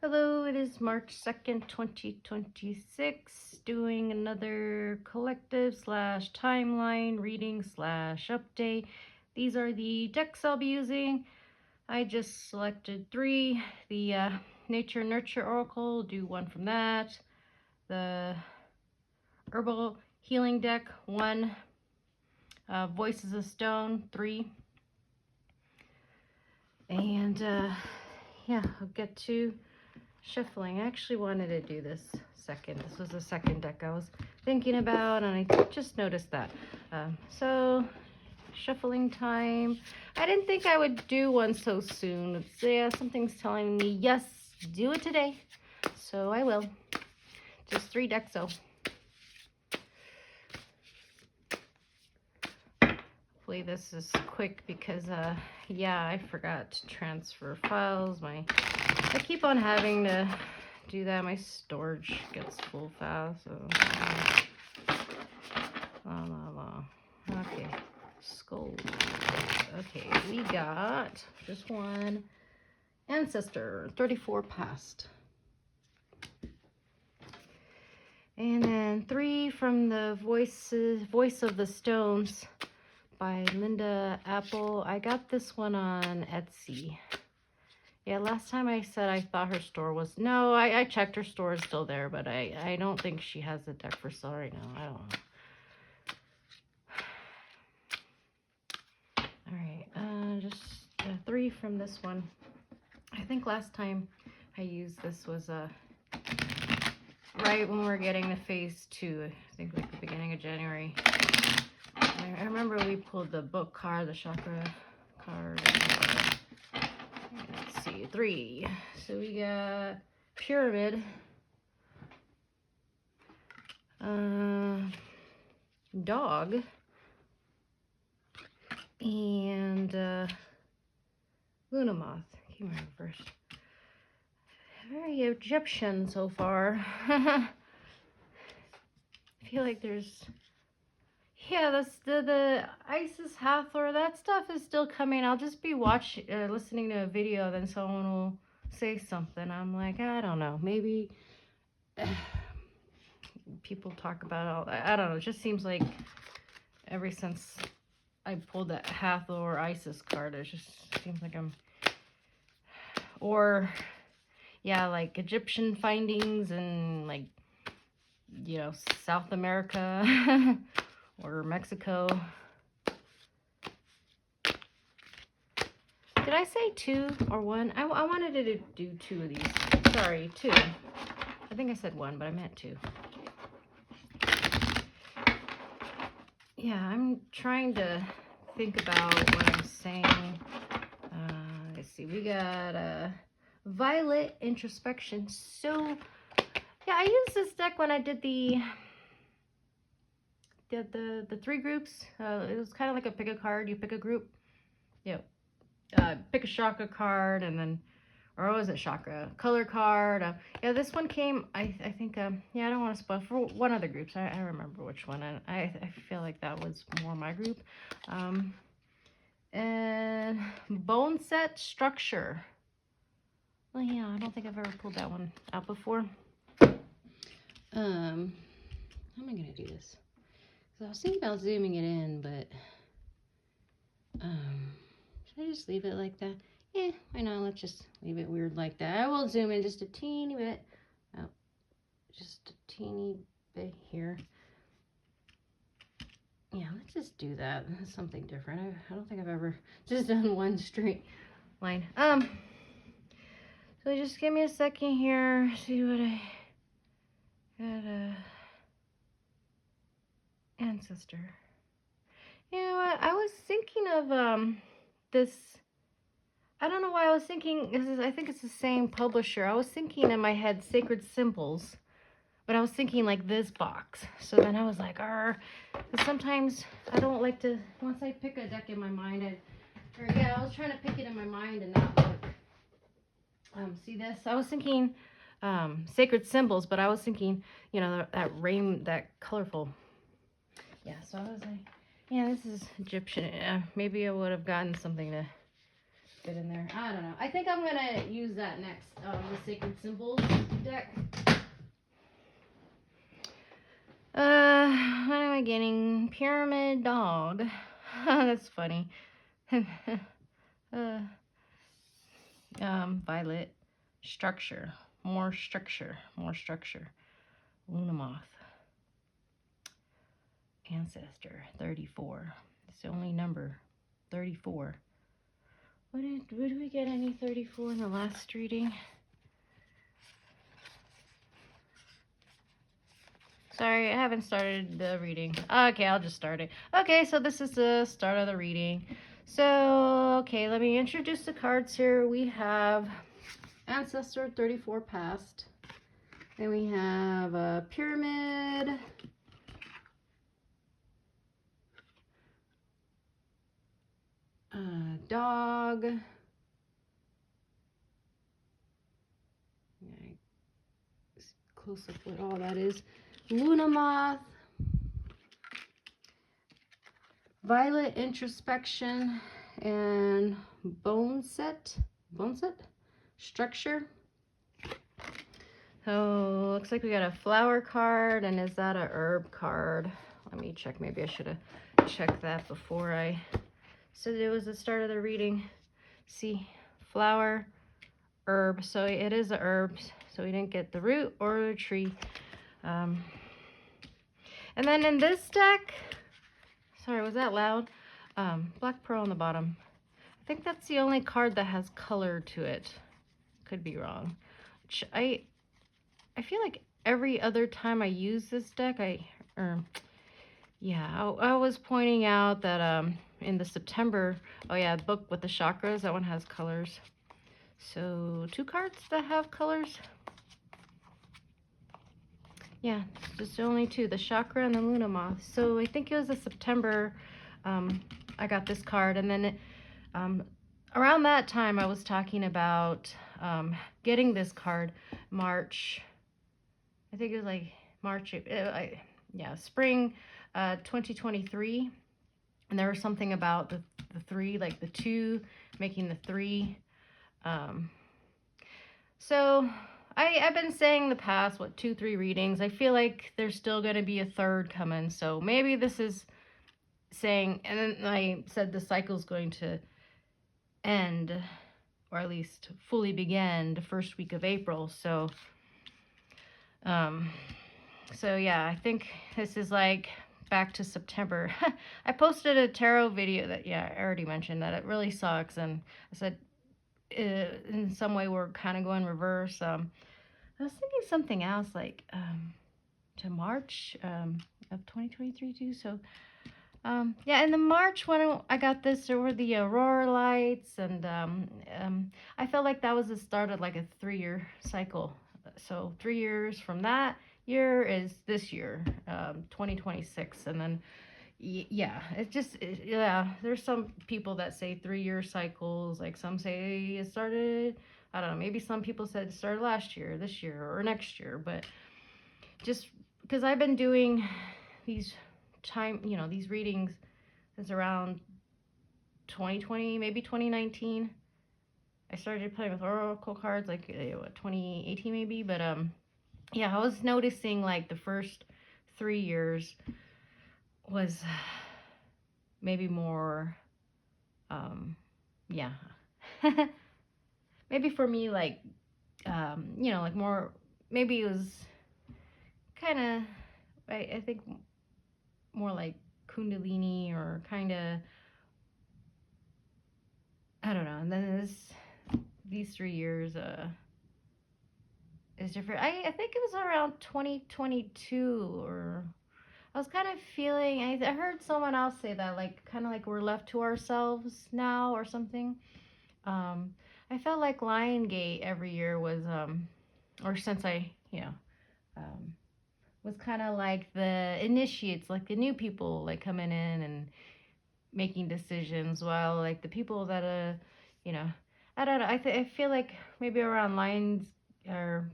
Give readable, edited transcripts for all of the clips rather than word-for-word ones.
Hello, it is March 2nd, 2026, doing another collective slash timeline reading slash update. These are the decks I'll be using. I just selected three. The Nature Nurture Oracle, do one from that. The Herbal Healing deck, one. Voices of Stone, three. And yeah, I'll get to shuffling. I actually wanted to do this second. This was the second deck I was thinking about, and I just noticed that. So, shuffling time. I didn't think I would do one so soon. Yeah, something's telling me, yes, do it today. So I will. Just 3 decks, though. Hopefully this is quick because, yeah, I forgot to transfer files. I keep on having to do that. My storage gets full fast, so okay. Scold. Okay, we got just one. Ancestor, 34 past. And then 3 from the Voice of the Stones by Linda Apple. I got this one on Etsy. Yeah, last time I said I thought her store was... No, I checked, her store is still there, but I don't think she has the deck for sale right now. I don't know. Alright, just 3 from this one. I think last time I used this was right when we were getting to phase 2. I think like the beginning of January. I remember we pulled the book card, the chakra card. Let's see, 3. So we got Pyramid, Dog, and Luna Moth. Came out first. Very Egyptian so far. I feel like there's... Yeah, the Isis Hathor, that stuff is still coming. I'll just be listening to a video, then someone will say something. I'm like, I don't know. Maybe people talk about all that. I don't know. It just seems like ever since I pulled that Hathor Isis card, it just seems like I'm... Or, yeah, like Egyptian findings and, like, you know, South America or Mexico. Did I say 2 or 1? I wanted to do 2 of these. Sorry, 2. I think I said 1, but I meant 2. Yeah, I'm trying to think about what I'm saying. Let's see. We got Violet Introspection. So, yeah, I used this deck when I did the 3 groups. It was kind of like a pick a card. You pick a group. Yep. Pick a chakra card, and then, or was it chakra? Color card. Yeah, this one came, I think, yeah, I don't want to spoil for one of the groups. I remember which one, and I feel like that was more my group. And Boneset Structure. Well, yeah, I don't think I've ever pulled that one out before. How am I going to do this? So I was thinking about zooming it in, but, should I just leave it like that? Yeah, why not? Let's just leave it weird like that. I will zoom in just a teeny bit. Oh, just a teeny bit here. Yeah, let's just do that. That's something different. I don't think I've ever just done one straight line. So just give me a second here. See what I got. Ancestor. You know what? I was thinking of this. I don't know why I was thinking. I think it's the same publisher. I was thinking in my head Sacred Symbols, but I was thinking like this box. So then I was like, sometimes I don't like to, once I pick a deck in my mind, I was trying to pick it in my mind and not look. See this? I was thinking Sacred Symbols, but I was thinking, you know, that colorful. Yeah, so I was like, yeah, this is Egyptian. Maybe I would have gotten something to fit in there. I don't know. I think I'm gonna use that next. The Sacred Symbols deck. What am I getting? Pyramid Dog. That's funny. Violet. Structure. More structure. More structure. Luna Moth. Ancestor. 34. It's the only number. 34. Did we get any 34 in the last reading? Sorry, I haven't started the reading. Okay, I'll just start it. Okay, so this is the start of the reading. So, okay, let me introduce the cards here. We have Ancestor 34 past. Then we have a Pyramid. Dog. Close up what all that is. Luna Moth. Violet Introspection and Boneset Structure. So looks like we got a flower card, and is that a herb card? Let me check. Maybe I should have checked that before I said it was the start of the reading. See, flower, herb. So it is a herb. So we didn't get the root or the tree. And then in this deck, sorry, was that loud? Black pearl on the bottom. I think that's the only card that has color to it. Could be wrong. I feel like every other time I use this deck, I was pointing out that in the September, book with the chakras, that one has colors. So 2 cards that have colors. Yeah, just only 2, the chakra and the Luna Moth. So I think it was the September I got this card, and then around that time I was talking about getting this card March. I think it was like March, spring 2023. And there was something about the 3, like the 2 making the 3. So I've been saying the past, 2-3 readings, I feel like there's still going to be a 3rd coming. So maybe this is saying, and then I said the cycle's going to end, or at least fully begin, the first week of April. So yeah, I think this is like back to September. I posted a tarot video that, I already mentioned that it really sucks, and I said in some way we're kind of going reverse. I was thinking something else, like to March of 2023 too. So in the March when I got this, there were the aurora lights, and I felt like that was the start of like a 3-year cycle. So 3 years from that year is this year, 2026, and then there's some people that say 3-year cycles, like some say it started, I don't know, maybe some people said it started last year, this year, or next year. But just because I've been doing these these readings since around 2020, maybe 2019. I started playing with oracle cards like 2018 maybe, but I was noticing like the first 3 years was maybe more maybe for me, like like more, maybe it was kind of, I think more like kundalini, or kind of, I don't know. And then these 3 years is different. I think it was around 2022, or I was kind of feeling, I heard someone else say that, like kind of like we're left to ourselves now or something. I felt like Liongate every year was or since I was kind of like the initiates, like the new people like coming in and making decisions, while like the people that I don't know, I feel like maybe around Lions or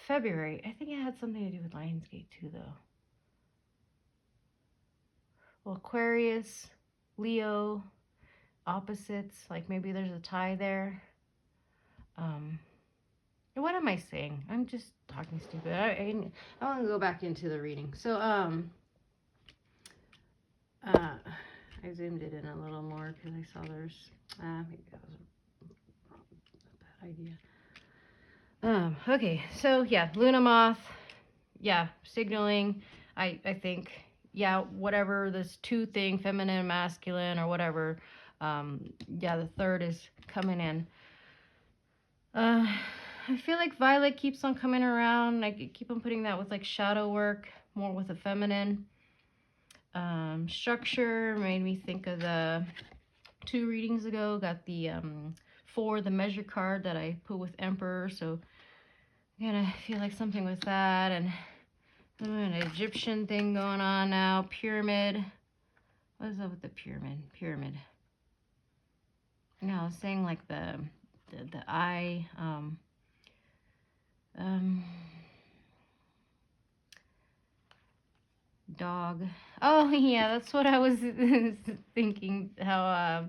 February, I think it had something to do with Lionsgate too, though. Well, Aquarius, Leo, opposites, like maybe there's a tie there. What am I saying? I'm just talking stupid. I want to go back into the reading. So, I zoomed it in a little more because I saw there's, maybe that was a bad idea. Okay, so yeah, Luna Moth, yeah, signaling, I think, yeah, whatever this two thing, feminine, masculine, or whatever, yeah, the third is coming in. I feel like Violet keeps on coming around. I keep on putting that with like shadow work, more with the feminine. Structure made me think of the 2 readings ago. Got the 4, the measure card that I put with Emperor. So I feel like something with that. And an Egyptian thing going on now. Pyramid. What is up with the pyramid? Pyramid. No, I was saying like the eye. Dog. Oh yeah, that's what I was thinking. How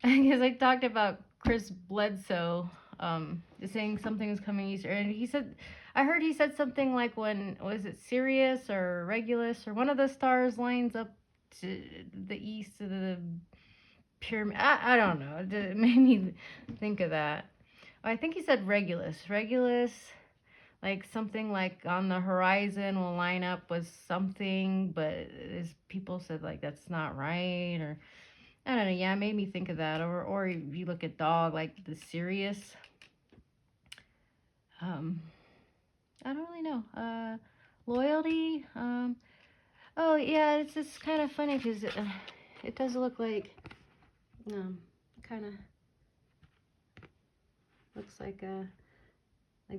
because I talked about Chris Bledsoe saying something is coming Easter, and he said, I heard he said something like, when was it Sirius or Regulus or one of the stars lines up to the east of the pyramid. I don't know. It made me think of that. I think he said Regulus. Regulus, like something like on the horizon will line up with something, but as people said, like that's not right, or I don't know. Yeah, it made me think of that. Or if you look at dog, like the Sirius. I don't really know. Loyalty. Oh yeah, it's just kind of funny because it does look like kind of looks like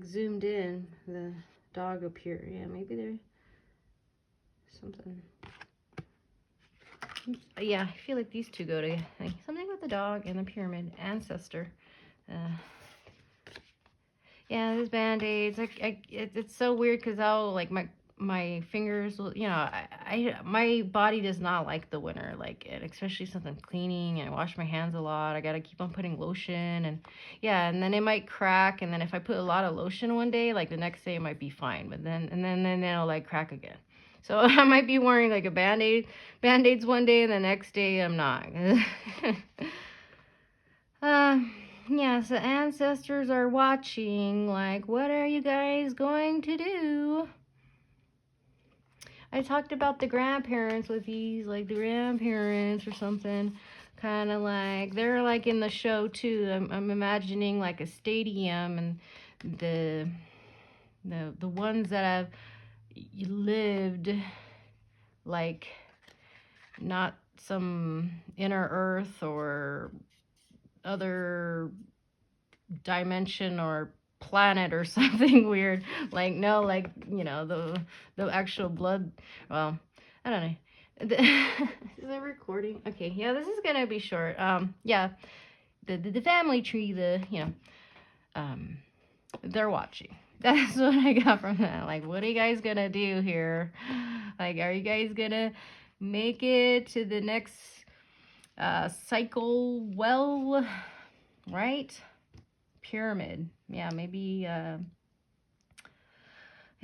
zoomed in, the dog appear. Yeah, maybe there's something. Yeah, I feel like these two go together. Like something with the dog and the pyramid. Ancestor. Yeah, there's band-aids. It's so weird because I'll like my fingers will, my body does not like the winter, like, and especially since I'm cleaning and I wash my hands a lot. I gotta keep on putting lotion, and yeah, and then it might crack, and then if I put a lot of lotion one day, like the next day it might be fine, but then it'll like crack again. So I might be wearing like a band-aids one day, and the next day I'm not. Yeah, so ancestors are watching, like, what are you guys going to do? I talked about the grandparents with these, like the grandparents or something, kind of like, they're like in the show too. I'm imagining like a stadium, and the ones that have lived, like, not some inner earth or other dimension or planet or something weird, like, no, like, the actual blood. Well, I don't know. Is it recording? Okay, yeah, this is gonna be short. Yeah, the family tree, they're watching. That's what I got from that. Like, what are you guys gonna do here? Like, are you guys gonna make it to the next cycle? Well, right? Pyramid. Yeah, maybe am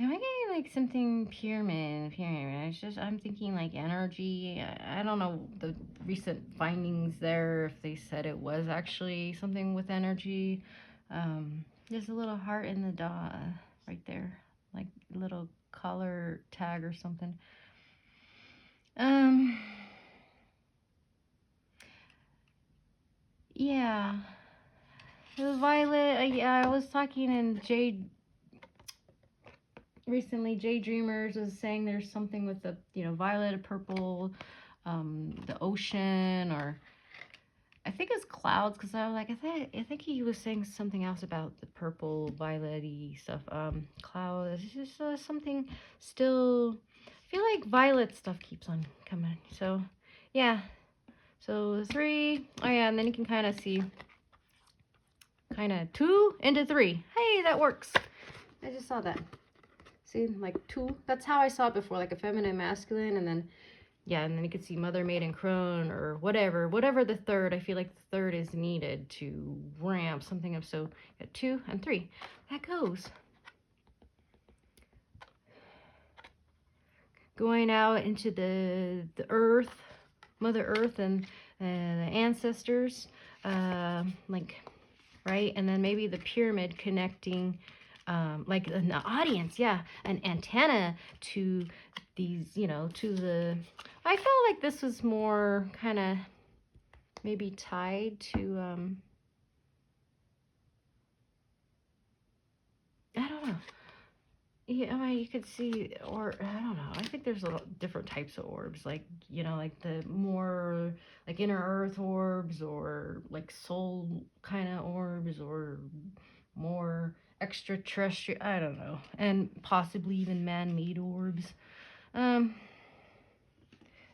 I getting like something pyramid? It's just, I'm thinking like energy. I don't know the recent findings there, if they said it was actually something with energy. There's a little heart in the dot right there, like a little color tag or something. Yeah. The violet, yeah, I was talking in recently, Jay Dreamers was saying there's something with the, violet, purple, the ocean, or I think it's clouds, because I was like, I think he was saying something else about the purple, violet-y stuff. Clouds, it's just something still, I feel like violet stuff keeps on coming. So, yeah. So 3, oh yeah, and then you can kind of see, 2 into 3. Hey, that works. I just saw that. See, like 2. That's how I saw it before, like a feminine, masculine, and then, yeah, and then you could see Mother, Maiden, Crone, or whatever the third. I feel like the third is needed to ramp something up. So got 2 and 3. That goes. Going out into the earth, Mother Earth, and the ancestors, like, right? And then maybe the pyramid connecting, like in the audience, yeah, an antenna to these, you know, to the, I felt like this was more kind of maybe tied to, I don't know. Yeah, I mean, you could see, or I don't know. I think there's a lot different types of orbs, like, you know, like the more like inner earth orbs, or like soul kind of orbs, or more extraterrestrial. I don't know, and possibly even man-made orbs. Um,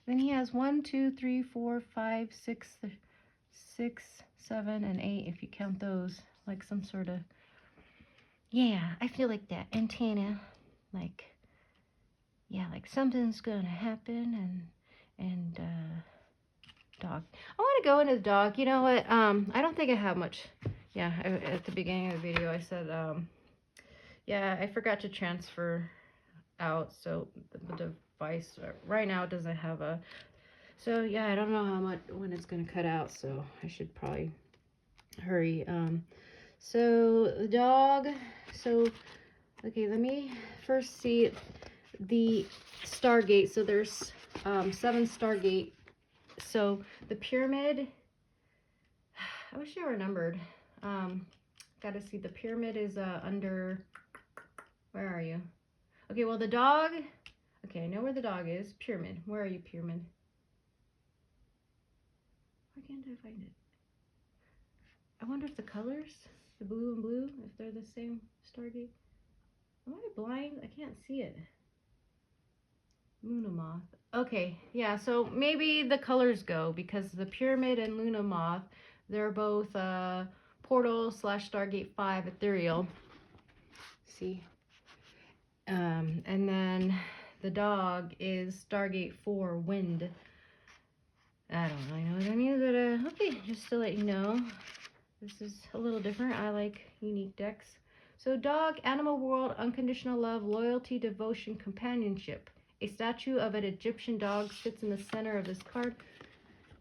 then he has 1, 2, 3, 4, 5, 6, 6, 7, and 8. If you count those, like some sort of, yeah, I feel like that antenna, like. Yeah, like something's gonna happen, and dog. I want to go into the dog. You know what? I don't think I have much. Yeah, at the beginning of the video, I said, yeah, I forgot to transfer out, so the device right now doesn't have a. So yeah, I don't know how much when it's gonna cut out, so I should probably hurry. So the dog. So okay, let me first see the Stargate. So there's 7 Stargate. So the pyramid, I wish they were numbered. Gotta see, the pyramid is under, where are you? Okay, well the dog, okay, I know where the dog is. Pyramid, where are you, pyramid? Why can't I find it? I wonder if the colors, the blue and blue, if they're the same Stargate. Am I blind? I can't see it. Luna Moth. Okay, yeah, so maybe the colors go, because the pyramid and Luna Moth, they're both Portal / Stargate 5 Ethereal. See? And then the dog is Stargate 4 Wind. I don't really know what that means, but okay, just to let you know, this is a little different. I like unique decks. So dog, animal world, unconditional love, loyalty, devotion, companionship. A statue of an Egyptian dog sits in the center of this card.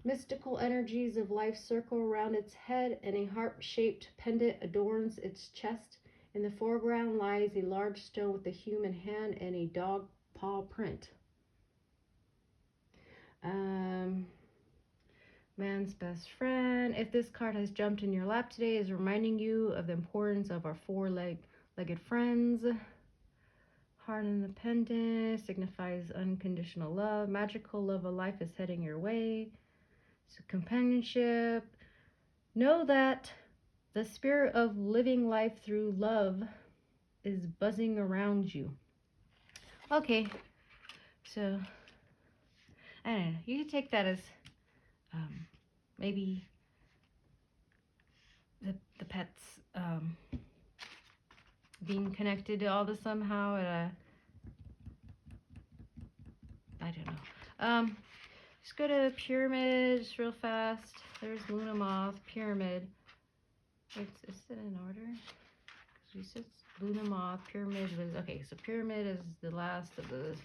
Mystical energies of life circle around its head, and a heart-shaped pendant adorns its chest. In the foreground lies a large stone with a human hand and a dog paw print. Man's best friend. If this card has jumped in your lap today, is reminding you of the importance of our four-legged friends. Heart in the pendant signifies unconditional love. Magical love of life is heading your way. So companionship. Know that the spirit of living life through love is buzzing around you. Okay, so I don't know. You can take that as maybe the pets being connected to all this somehow. I don't know. Just go to pyramids real fast. There's Luna Moth, pyramid. Is it in order? Because we said Luna Moth, pyramid was, okay, so pyramid is the last of the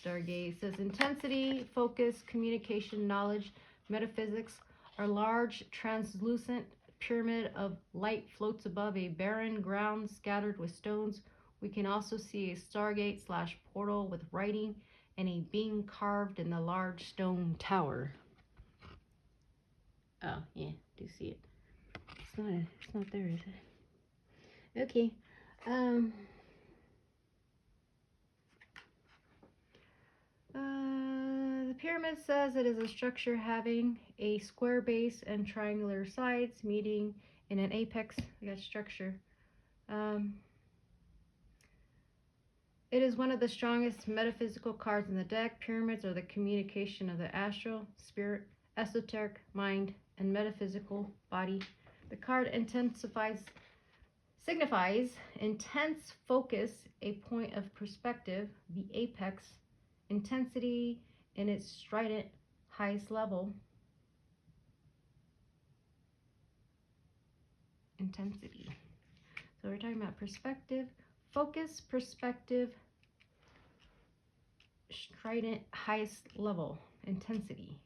Stargate. It says intensity, focus, communication, knowledge, metaphysics. Our large, translucent pyramid of light floats above a barren ground scattered with stones. We can also see a Stargate / portal with writing and a being carved in the large stone tower. Oh, yeah, do see it. It's not there, is it? Okay. The pyramid says it is a structure having a square base and triangular sides meeting in an apex. I got structure. It is one of the strongest metaphysical cards in the deck. Pyramids are the communication of the astral, spirit, esoteric, mind, and metaphysical body. The card signifies intense focus, a point of perspective, the apex, intensity, in its strident highest level intensity. So we're talking about perspective, focus, perspective, strident highest level intensity.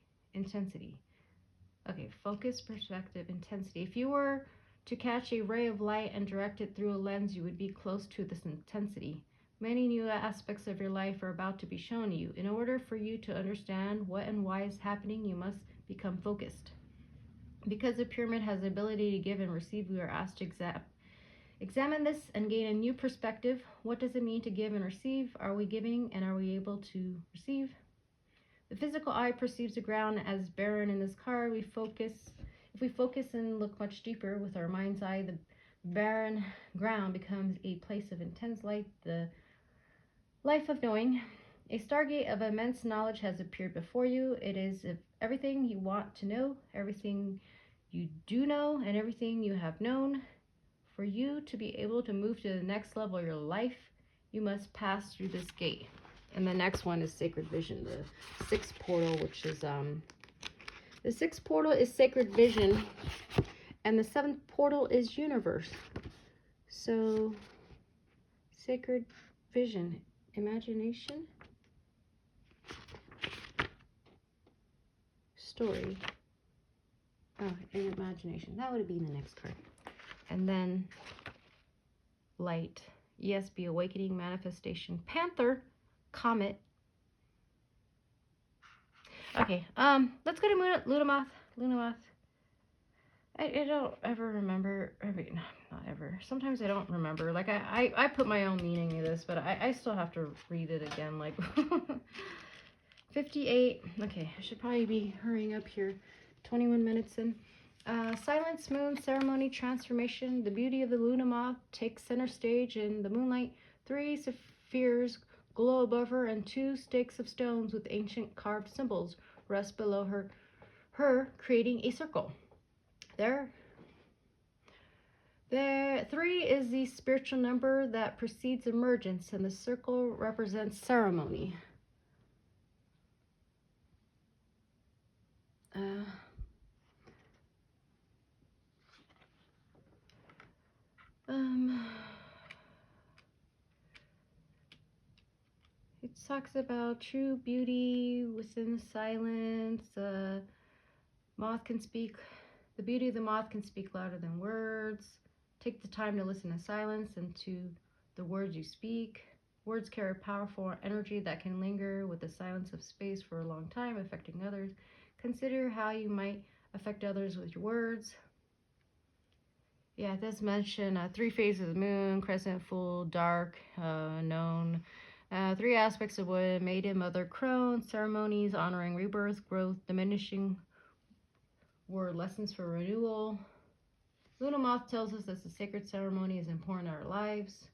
Okay, focus, perspective, intensity. If you were to catch a ray of light and direct it through a lens, you would be close to this intensity. Many new aspects of your life are about to be shown you. In order for you to understand what and why is happening, you must become focused. Because the pyramid has the ability to give and receive, we are asked to examine this and gain a new perspective. What does it mean to give and receive? Are we giving and are we able to receive? The physical eye perceives the ground as barren in this card. If we focus and look much deeper with our mind's eye, the barren ground becomes a place of intense light, the life of knowing. A stargate of immense knowledge has appeared before you. It is everything you want to know, everything you do know, and everything you have known. For you to be able to move to the next level of your life, you must pass through this gate. And the next one is Sacred Vision, the sixth portal, which is the sixth portal is Sacred Vision, and the seventh portal is Universe. So Sacred Vision, imagination, story. Oh, and imagination. That would be the next card. And then light, ESB, awakening, manifestation, Panther, comet. Okay, let's go to Luna Moth. I don't ever remember, I mean, not ever. Sometimes I don't remember. Like, I put my own meaning in this, but I still have to read it again. Like, 58. Okay, I should probably be hurrying up here. 21 minutes in. Silence, moon, ceremony, transformation. The beauty of the Luna Moth takes center stage in the moonlight. 3 spheres glow above her, and 2 stakes of stones with ancient carved symbols rest below her, creating a circle. There 3 is the spiritual number that precedes emergence, and the circle represents ceremony. It talks about true beauty within silence. Moth can speak. The beauty of the moth can speak louder than words. Take the time to listen in silence and to the words you speak. Words carry powerful energy that can linger with the silence of space for a long time, affecting others. Consider how you might affect others with your words. Yeah, it does mention 3 phases of the moon, crescent, full, dark, known. 3 aspects of wood, maiden, mother, crone, ceremonies honoring rebirth, growth, diminishing word, lessons for renewal. Luna Moth tells us that the sacred ceremony is important in our lives.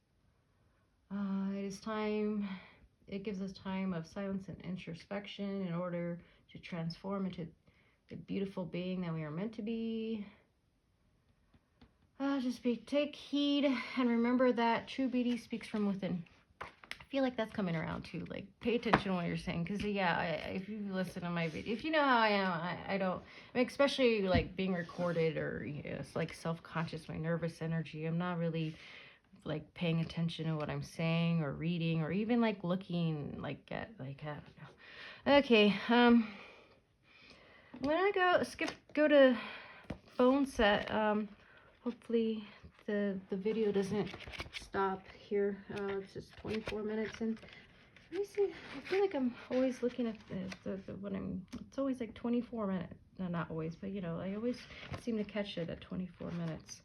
It gives us time of silence and introspection in order to transform into the beautiful being that we are meant to be. Take heed and remember that true beauty speaks from within. I feel like that's coming around too. Like, pay attention to what you're saying, because if you listen to my video, if you know how I am, I don't. I mean, especially like being recorded or it's like self-conscious, my nervous energy. I'm not really like paying attention to what I'm saying or reading or even like looking I don't know. Okay, I'm gonna go to Boneset. Hopefully the video doesn't stop here. It's just 24 minutes in. Let me see. I feel like I'm always looking at it's always like 24 minutes. No, not always, but I always seem to catch it at 24 minutes.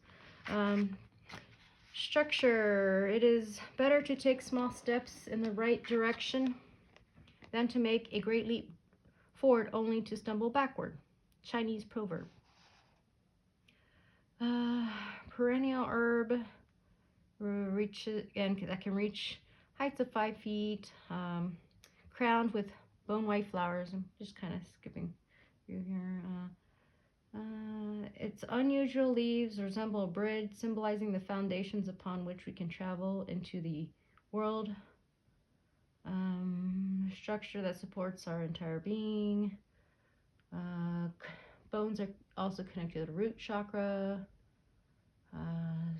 Structure. It is better to take small steps in the right direction than to make a great leap forward only to stumble backward. Chinese proverb. Perennial herb that can reach heights of 5 feet, crowned with bone white flowers. I'm just kind of skipping through here. Its unusual leaves resemble a bridge, symbolizing the foundations upon which we can travel into the world. Structure that supports our entire being. Bones are also connected to the root chakra.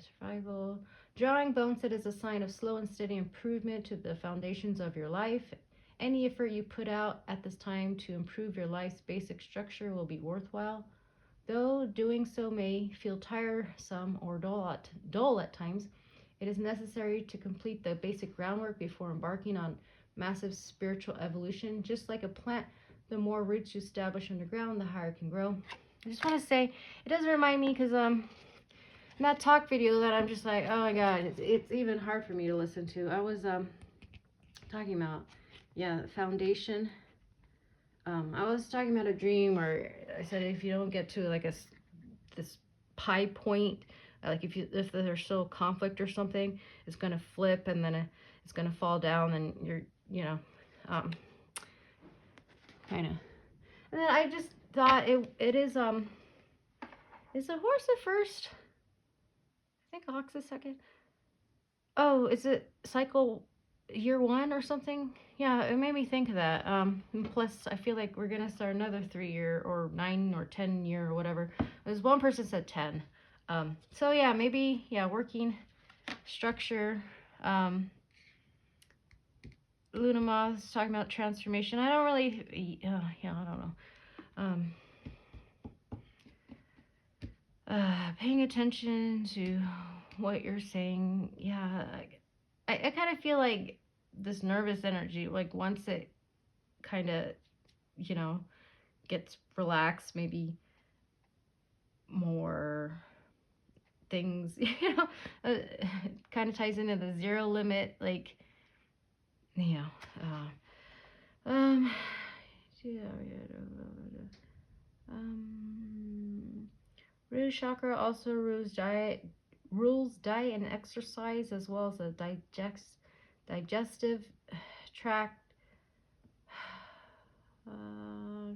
Survival. Drawing Boneset is a sign of slow and steady improvement to the foundations of your life. Any effort you put out at this time to improve your life's basic structure will be worthwhile. Though doing so may feel tiresome or dull at times, it is necessary to complete the basic groundwork before embarking on massive spiritual evolution. Just like a plant, the more roots you establish underground, the higher it can grow. I just want to say, it does remind me, because in that talk video that I'm just like, oh my god, it's even hard for me to listen to. I was talking about, yeah, foundation. I was talking about a dream where I said if you don't get to like this pi point, like if there's still conflict or something, it's gonna flip and then it's gonna fall down and you're kind of. And then I just thought it is a horse at first. I think ox a second. Oh, is it cycle year 1 or something? Yeah, it made me think of that. Plus, I feel like we're gonna start another 3-year or 9 or 10-year or whatever. There's one person said 10. So yeah, maybe working structure. Luna Moth is talking about transformation. I don't really, I don't know. Paying attention to what you're saying. Yeah, I kind of feel like this nervous energy, like once it kind of, gets relaxed, maybe more things, kind of ties into the zero limit, like, um, root chakra also rules diet and exercise, as well as a digestive tract.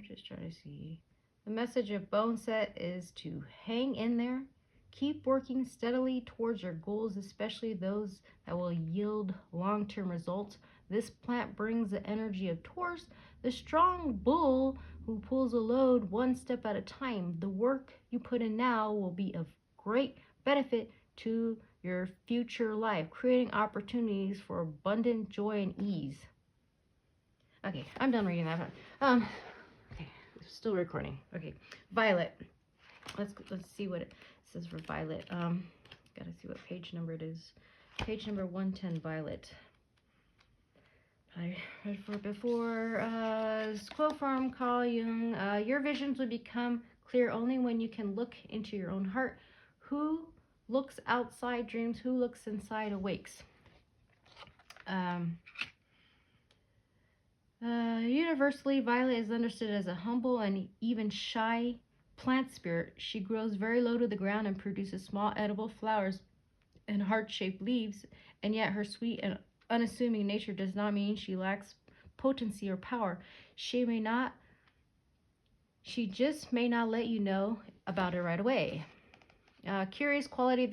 Just trying to see. The message of Boneset is to hang in there. Keep working steadily towards your goals, especially those that will yield long-term results. This plant brings the energy of Taurus, the strong bull who pulls a load one step at a time. The work you put in now will be of great benefit to your future life, creating opportunities for abundant joy and ease. Okay, I'm done reading that. Okay, still recording. Okay, Violet. Let's see what it says for Violet. Gotta see what page number it is. Page number 110, Violet. I read for it before. Quote from Carl Jung: "Your visions will become clear only when you can look into your own heart. Who looks outside dreams? Who looks inside awakes." Universally, Violet is understood as a humble and even shy plant spirit. She grows very low to the ground and produces small edible flowers and heart-shaped leaves, and yet her sweet and unassuming nature does not mean she lacks potency or power. She just may not let you know about it right away. Curious quality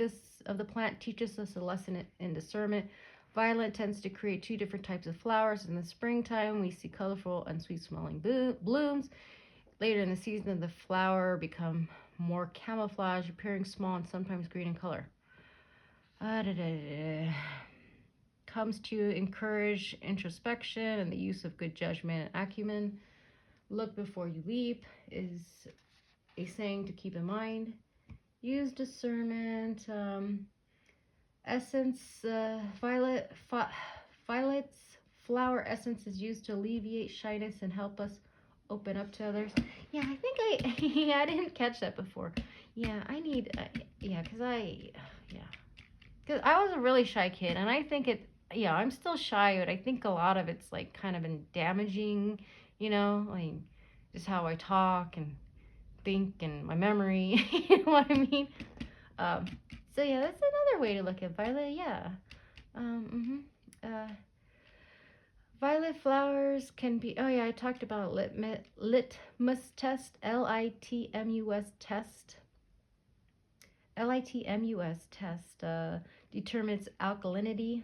of the plant teaches us a lesson in discernment. Violet tends to create 2 different types of flowers. In the springtime, we see colorful and sweet-smelling blooms. Later in the season, the flower become more camouflage, appearing small and sometimes green in color. Comes to encourage introspection and the use of good judgment and acumen. Look before you leap is a saying to keep in mind. Use discernment. Essence, Violet's flower essence is used to alleviate shyness and help us open up to others. Yeah, I think I didn't catch that before. Yeah, I need, because I was a really shy kid, and I think I'm still shy, but I think a lot of it's like kind of been damaging, like just how I talk and think and my memory, you know what I mean? So yeah, that's another way to look at Violet. Yeah. Violet flowers can be. Oh yeah, I talked about litmus test. LITMUS test. LITMUS test determines alkalinity.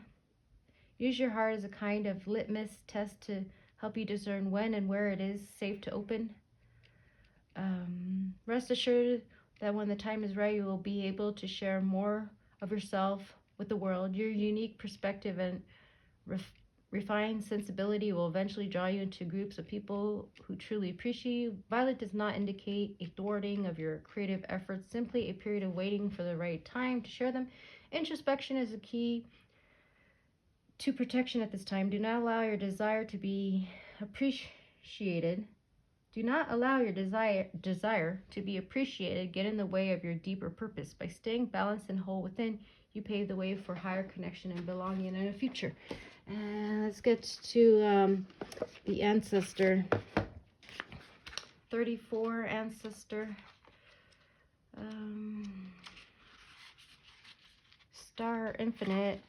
Use your heart as a kind of litmus test to help you discern when and where it is safe to open. Rest assured that when the time is right, you will be able to share more of yourself with the world. Your unique perspective and refined sensibility will eventually draw you into groups of people who truly appreciate you. Violet does not indicate a thwarting of your creative efforts, simply a period of waiting for the right time to share them. Introspection is a key to protection at this time. Do not allow your desire to be appreciated. Do not allow your desire to be appreciated get in the way of your deeper purpose. By staying balanced and whole within, you pave the way for higher connection and belonging in a future. And let's get to the Ancestor. 34 Ancestor. Star Infinite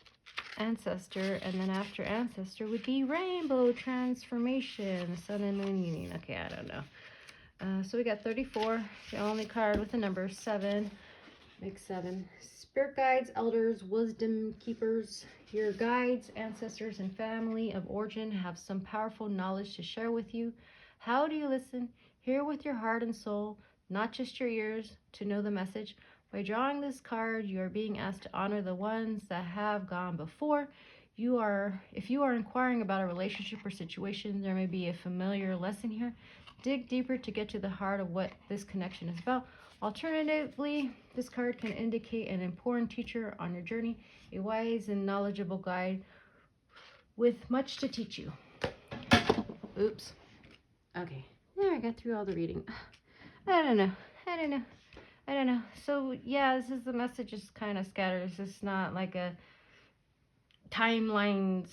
Ancestor, and then after Ancestor would be Rainbow Transformation, Sun and Moon Union. Okay, I don't know. So we got 34, the only card with the number 7, big 7. Spirit guides, elders, wisdom keepers, your guides, ancestors, and family of origin have some powerful knowledge to share with you. How do you listen? Hear with your heart and soul, not just your ears, to know the message. By drawing this card, you are being asked to honor the ones that have gone before. If you are inquiring about a relationship or situation, there may be a familiar lesson here. Dig deeper to get to the heart of what this connection is about. Alternatively, this card can indicate an important teacher on your journey, a wise and knowledgeable guide with much to teach you. Oops. Okay, there, I got through all the reading. I don't know. So yeah, this is the message is kind of scattered. It's just not like a timeline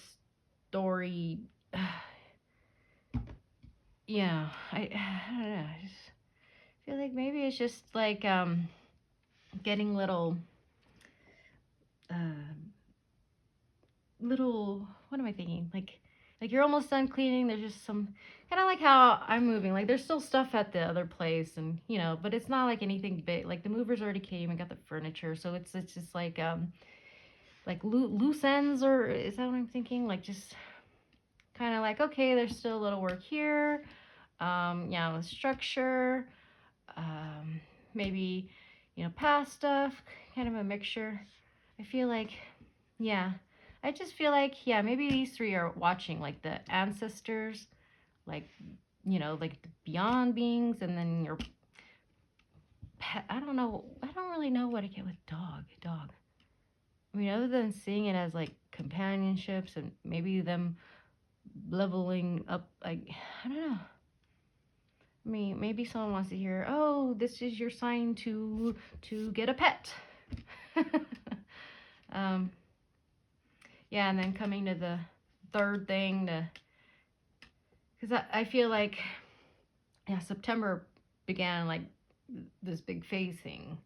story. Yeah, I don't know. I just feel like maybe it's just like getting little what am I thinking? Like you're almost done cleaning. There's just some kind of like how I'm moving. Like there's still stuff at the other place, and you know, but it's not like anything big. Like the movers already came and got the furniture, so it's just like loose ends, or is that what I'm thinking? Like just kind of like, okay, there's still a little work here. Yeah, with structure. Maybe, you know, past stuff, kind of a mixture. I feel like, yeah, I just feel like, yeah, maybe these three are watching, like the ancestors, like, you know, like the beyond beings, and then your pet. I don't know. I don't really know what I get with dog. I mean, other than seeing it as like companionships and maybe them leveling up, like, I don't know. I mean, maybe someone wants to hear, oh, this is your sign to get a pet. Yeah, and then coming to the third thing, because I feel like, yeah, September began like this big phase thing.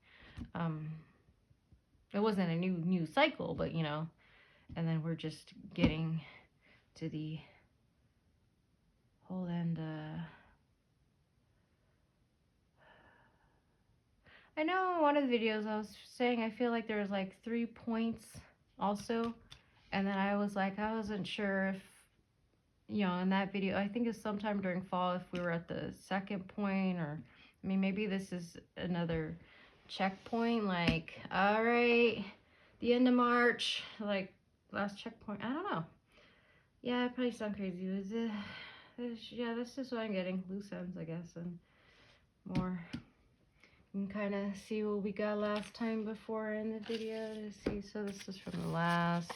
It wasn't a new cycle, but you know, and then we're just getting to the whole end. I know in one of the videos I was saying I feel like there was like 3 points also, and then I was like, I wasn't sure if, you know, in that video, I think it's sometime during fall, if we were at the 2nd point, or I mean maybe this is another checkpoint, like, all right, the end of March, like last checkpoint. I don't know. Yeah, I probably sound crazy. Yeah, this is what I'm getting, loose ends, I guess, and more. And kind of see what we got last time before in the video to see. So this is from the last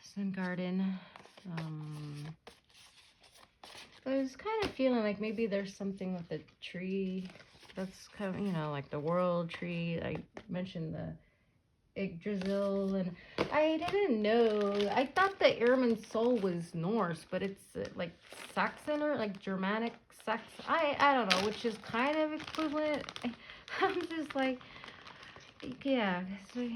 Sun Garden. But I was kind of feeling like maybe there's something with the tree that's kind of, you know, like the world tree. I mentioned the Yggdrasil, and I didn't know. I thought the Airman soul was Norse, but it's like Saxon or like Germanic Saxon. I don't know, which is kind of equivalent. I'm just like, yeah. So,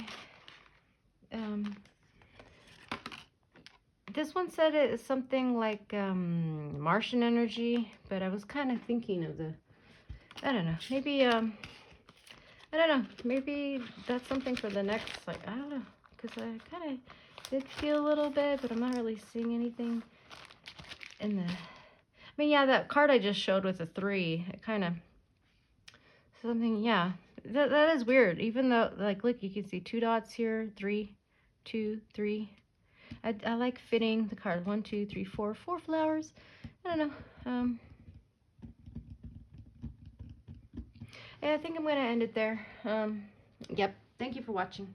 this one said it is something like Martian energy, but I was kind of thinking of the, I don't know, maybe I don't know, maybe that's something for the next, like, I don't know, because I kind of did feel a little bit, but I'm not really seeing anything in the... I mean, yeah, that card I just showed with the 3, it kind of... Something, yeah. That is weird. Even though, like, look, you can see 2 dots here, 3, 2, 3. I like fitting the card. 1, 2, 3, 4 flowers. I don't know. Yeah, I think I'm going to end it there. Yep. Thank you for watching.